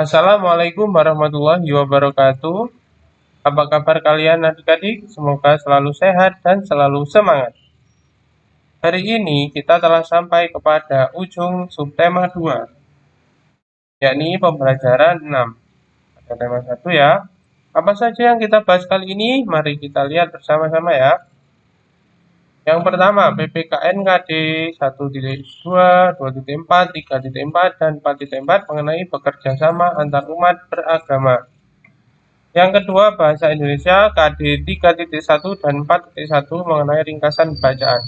Assalamualaikum warahmatullahi wabarakatuh. Apa kabar kalian adik-adik? Semoga selalu sehat dan selalu semangat. Hari ini kita telah sampai kepada ujung subtema 2, yakni pembelajaran 6. Ada tema 1 ya. Apa saja yang kita bahas kali ini? Mari kita lihat bersama-sama ya. Yang pertama, PPKN KD 1.2, 2.4, 3.4, dan 4.4 mengenai bekerja sama antar umat beragama. Yang kedua, bahasa Indonesia KD 3.1 dan 4.1 mengenai ringkasan bacaan.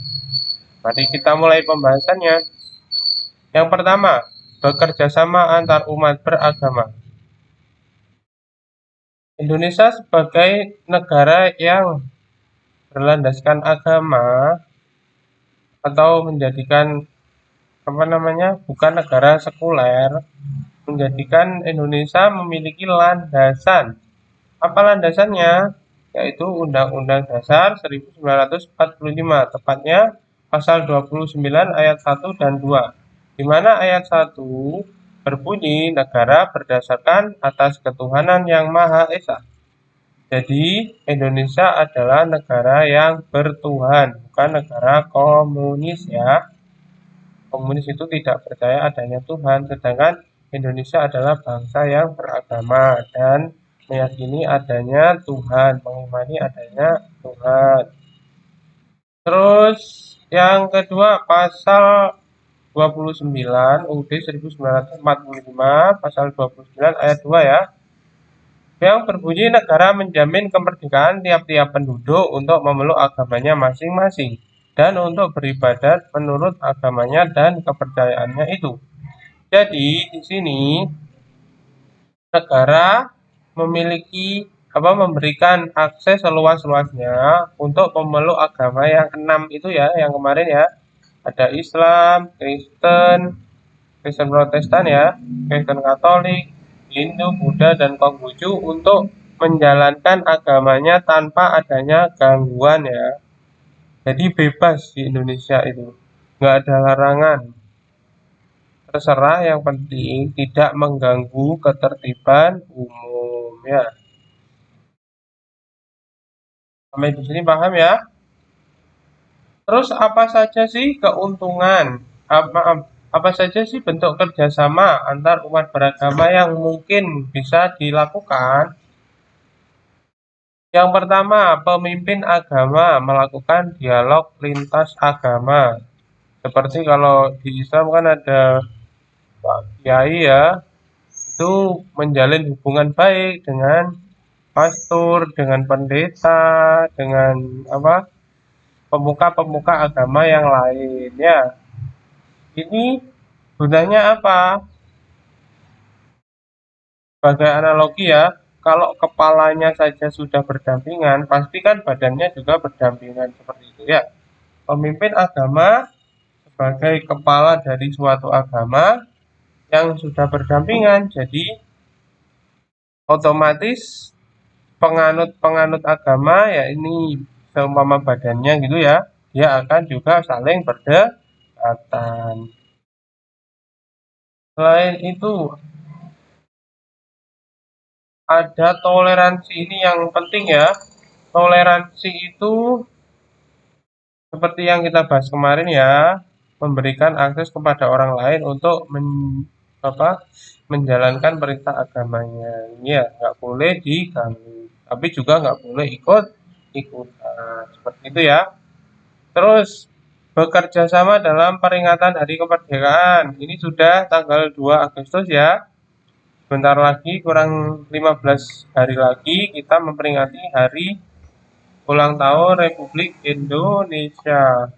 Mari kita mulai pembahasannya. Yang pertama, bekerja sama antar umat beragama. Indonesia sebagai negara yang berlandaskan agama atau menjadikan bukan negara sekuler, menjadikan Indonesia memiliki landasan. Apa landasannya? Yaitu Undang-Undang Dasar 1945, tepatnya pasal 29 ayat 1 dan 2, di mana ayat 1 berbunyi negara berdasarkan atas ketuhanan yang Maha Esa. Jadi Indonesia adalah negara yang bertuhan, bukan negara komunis ya. Komunis itu tidak percaya adanya Tuhan, sedangkan Indonesia adalah bangsa yang beragama dan meyakini adanya Tuhan, mengimani adanya Tuhan. Terus yang kedua, pasal 29 UUD 1945, pasal 29 ayat 2 ya, yang berbunyi negara menjamin kemerdekaan tiap-tiap penduduk untuk memeluk agamanya masing-masing dan untuk beribadat menurut agamanya dan kepercayaannya itu. Jadi di sini negara memberikan akses seluas-luasnya untuk pemeluk agama yang 6 itu ya, yang kemarin ya. Ada Islam, Kristen Protestan ya, Kristen Katolik, Hindu, Buddha, dan Konghucu untuk menjalankan agamanya tanpa adanya gangguan ya. Jadi bebas di Indonesia itu, nggak ada larangan. Terserah, yang penting tidak mengganggu ketertiban umum ya. Sampai di sini paham ya? Terus apa saja sih keuntungan? Apa saja sih bentuk kerjasama antar umat beragama yang mungkin bisa dilakukan? Yang pertama, pemimpin agama melakukan dialog lintas agama. Seperti kalau di Islam kan ada Pak Kiai ya, itu menjalin hubungan baik dengan pastor, dengan pendeta, dengan pemuka-pemuka agama yang lain ya. Ini gunanya apa? Sebagai analogi ya, kalau kepalanya saja sudah berdampingan, pasti kan badannya juga berdampingan, seperti itu ya. Pemimpin agama sebagai kepala dari suatu agama yang sudah berdampingan, jadi otomatis penganut-penganut agama ya ini seumpama badannya gitu ya, dia akan juga saling berdekatan. Selain itu, ada toleransi, ini yang penting ya. Toleransi itu seperti yang kita bahas kemarin ya, memberikan akses kepada orang lain untuk menjalankan perintah agamanya. Ini ya nggak boleh diganggu, tapi juga nggak boleh ikut-ikutan, seperti itu ya. Terus bekerja sama dalam peringatan Hari Kemerdekaan. Ini sudah tanggal 2 Agustus ya. Sebentar lagi, kurang 15 hari lagi kita memperingati hari ulang tahun Republik Indonesia.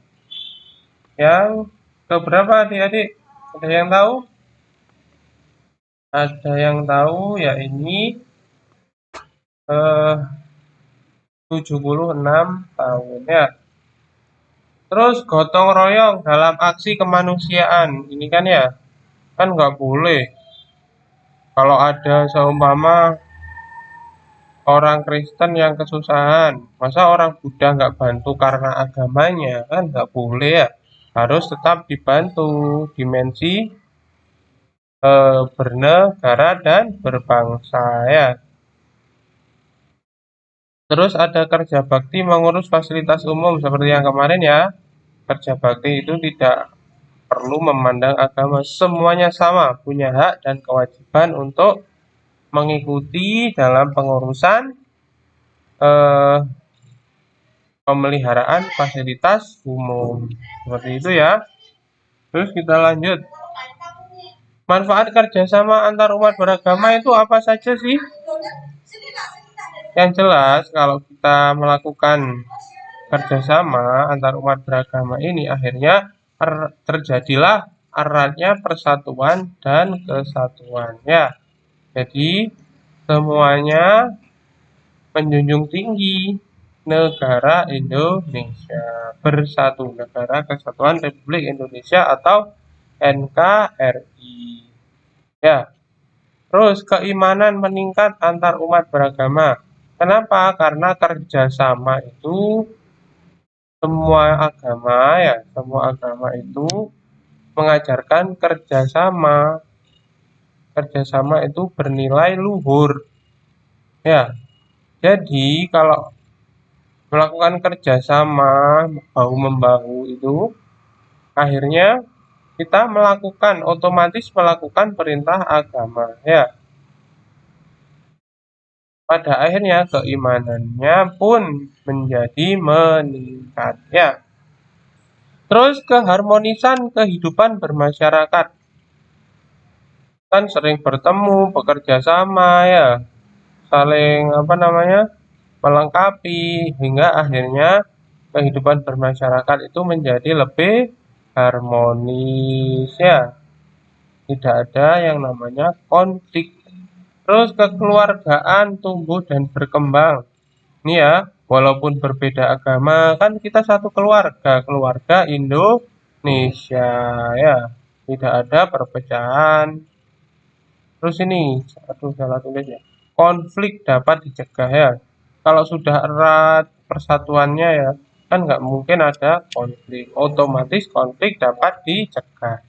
Yang keberapa adik-adik? Ada yang tahu? Ada yang tahu ya, ini 76 tahun ya. Terus gotong royong dalam aksi kemanusiaan. Ini kan ya, kan nggak boleh. Kalau ada seumpama orang Kristen yang kesusahan, masa orang Buddha nggak bantu karena agamanya? Kan nggak boleh ya. Harus tetap dibantu. Dimensi bernegara dan berbangsa ya. Terus ada kerja bakti mengurus fasilitas umum seperti yang kemarin ya. Kerja bakti itu tidak perlu memandang agama, semuanya sama, punya hak dan kewajiban untuk mengikuti dalam pengurusan eh, pemeliharaan fasilitas umum. Seperti itu ya. Terus kita lanjut. Manfaat kerjasama antar umat beragama itu apa saja sih? Yang jelas, kalau kita melakukan kerjasama antar umat beragama ini, akhirnya terjadilah eratnya persatuan dan kesatuan ya. Jadi semuanya menjunjung tinggi negara Indonesia bersatu, Negara Kesatuan Republik Indonesia atau NKRI ya. Terus keimanan meningkat antar umat beragama. Kenapa? Karena kerjasama itu semua agama itu mengajarkan kerjasama. Kerjasama itu bernilai luhur. Ya, jadi kalau melakukan kerjasama bahu membahu itu, akhirnya kita otomatis melakukan perintah agama. Ya, pada akhirnya keimanannya pun menjadi meningkat. Ya. Terus keharmonisan kehidupan bermasyarakat. Kan sering bertemu, bekerja sama ya, saling melengkapi hingga akhirnya kehidupan bermasyarakat itu menjadi lebih harmonis ya. Tidak ada yang namanya konflik. Terus kekeluargaan tumbuh dan berkembang. Ini ya, walaupun berbeda agama, kan kita satu keluarga, keluarga Indonesia ya. Tidak ada perpecahan. Terus ini, aduh salah tulis ya. Konflik dapat dicegah ya. Kalau sudah erat persatuannya ya, kan nggak mungkin ada konflik. Otomatis konflik dapat dicegah.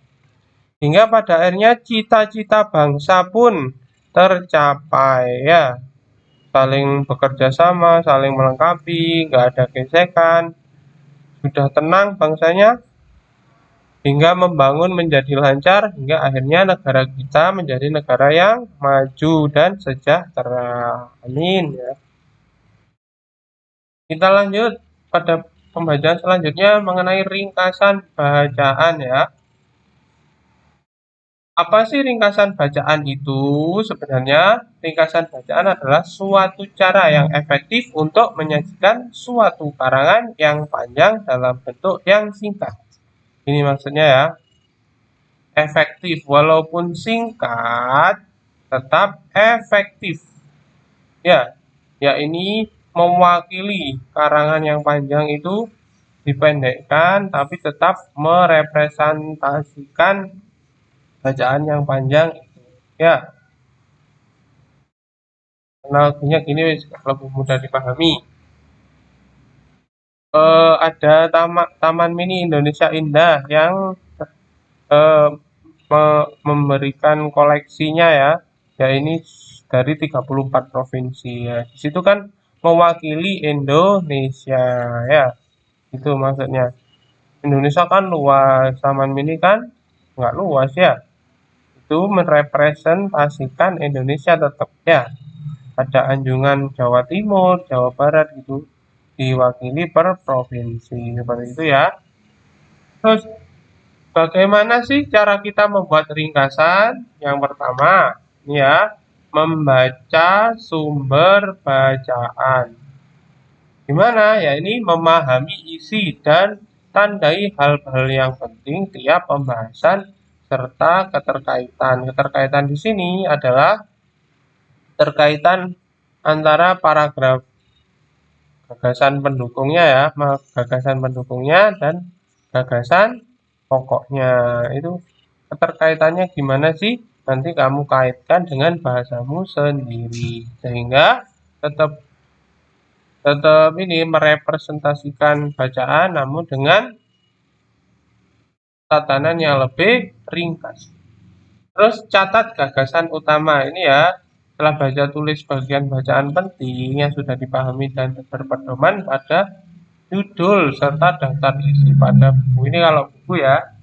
Hingga pada akhirnya cita-cita bangsa pun tercapai ya. Saling bekerja sama, saling melengkapi, nggak ada gesekan, sudah tenang bangsanya, hingga membangun menjadi lancar, hingga akhirnya negara kita menjadi negara yang maju dan sejahtera. Amin ya. Kita lanjut pada pembacaan selanjutnya mengenai ringkasan bacaan ya. Apa sih ringkasan bacaan itu? Sebenarnya ringkasan bacaan adalah suatu cara yang efektif untuk menyajikan suatu karangan yang panjang dalam bentuk yang singkat. Ini maksudnya ya, efektif walaupun singkat tetap efektif. Ya ini mewakili karangan yang panjang itu dipendekkan tapi tetap merepresentasikan bacaan yang panjang itu. Ya, analoginya gini lebih mudah dipahami. Ada Taman Mini Indonesia Indah yang eh, memberikan koleksinya ya ini dari 34 provinsi ya. Di situ kan mewakili Indonesia ya. Itu maksudnya. Indonesia kan luas, Taman Mini kan nggak luas ya. Itu merepresentasikan Indonesia tetap ya. Ada anjungan Jawa Timur, Jawa Barat gitu diwakili per provinsi seperti itu ya. Terus bagaimana sih cara kita membuat ringkasan? Yang pertama, ya, membaca sumber bacaan. Gimana? Ya ini memahami isi dan tandai hal-hal yang penting tiap pembahasan serta keterkaitan. Keterkaitan di sini adalah terkaitan antara paragraf gagasan pendukungnya ya, gagasan pendukungnya dan gagasan pokoknya. Itu keterkaitannya gimana sih? Nanti kamu kaitkan dengan bahasamu sendiri sehingga tetap tetap ini merepresentasikan bacaan namun dengan tatanan yang lebih ringkas. Terus catat gagasan utama ini ya. Setelah baca tulis bagian bacaan penting yang sudah dipahami dan berpedoman pada judul serta daftar isi pada buku. Ini kalau buku ya.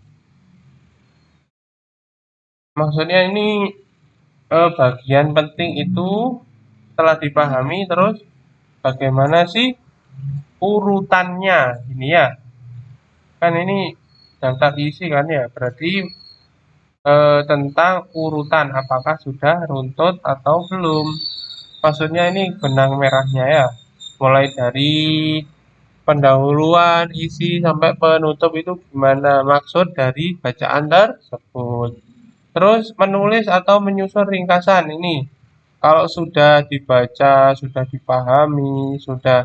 Maksudnya ini bagian penting itu setelah dipahami terus bagaimana sih urutannya ini ya. Kan ini daftar isi kan ya. Berarti tentang urutan apakah sudah runtut atau belum. Maksudnya ini benang merahnya ya. Mulai dari pendahuluan, isi sampai penutup itu gimana maksud dari bacaan tersebut. Terus menulis atau menyusun ringkasan ini. Kalau sudah dibaca, sudah dipahami, sudah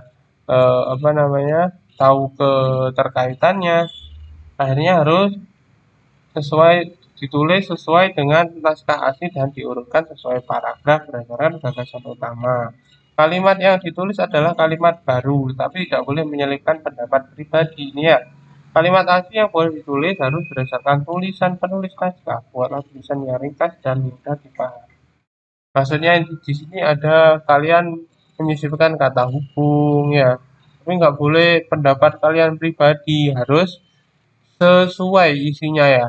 apa namanya tahu keterkaitannya, akhirnya harus sesuai ditulis sesuai dengan naskah asli dan diurutkan sesuai paragraf berdasarkan gagasan utama. Kalimat yang ditulis adalah kalimat baru, tapi tidak boleh menyelipkan pendapat pribadi. Ini ya, kalimat asli yang boleh ditulis harus berdasarkan tulisan penulis naskah. Buatlah tulisan yang ringkas dan mudah dipahami. Maksudnya di sini ada kalian menyisipkan kata hubung ya, tapi nggak boleh pendapat kalian pribadi, harus sesuai isinya ya.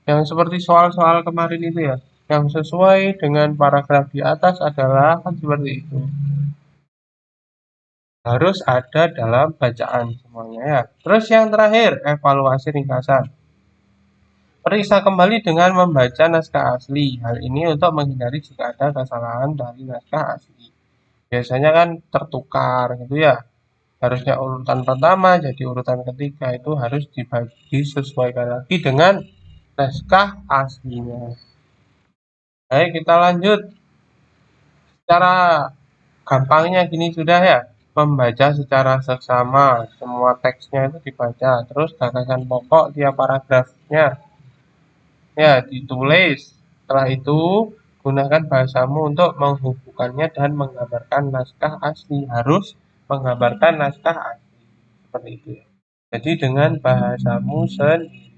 Yang seperti soal-soal kemarin itu ya, yang sesuai dengan paragraf di atas adalah kan seperti itu. Harus ada dalam bacaan semuanya ya. Terus yang terakhir, evaluasi ringkasan. Periksa kembali dengan membaca naskah asli. Hal ini untuk menghindari jika ada kesalahan dari naskah asli. Biasanya kan tertukar gitu ya. Harusnya urutan pertama jadi urutan ketiga itu harus dibagi sesuaikan lagi dengan naskah aslinya. Baik, kita lanjut. Secara gampangnya gini sudah ya, membaca secara seksama, semua teksnya itu dibaca, terus gagasan pokok tiap paragrafnya ya ditulis. Setelah itu, gunakan bahasamu untuk menghubungkannya dan menggambarkan naskah asli. Harus menggambarkan naskah asli seperti itu ya. Jadi dengan bahasamu sendiri,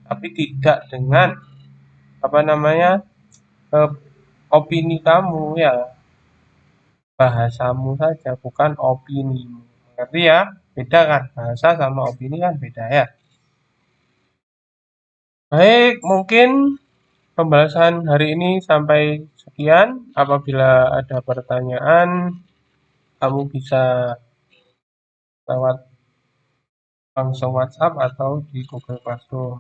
tapi tidak dengan apa namanya eh, opini kamu ya. Bahasamu saja, bukan opinimu. Ngerti ya? Beda kan? Bahasa sama opini kan beda ya. Baik, mungkin pembahasan hari ini sampai sekian. Apabila ada pertanyaan, kamu bisa lewat langsung WhatsApp atau di Google Classroom.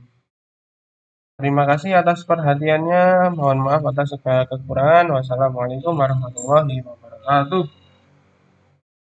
Terima kasih atas perhatiannya. Mohon maaf atas segala kekurangan. Wassalamualaikum warahmatullahi wabarakatuh.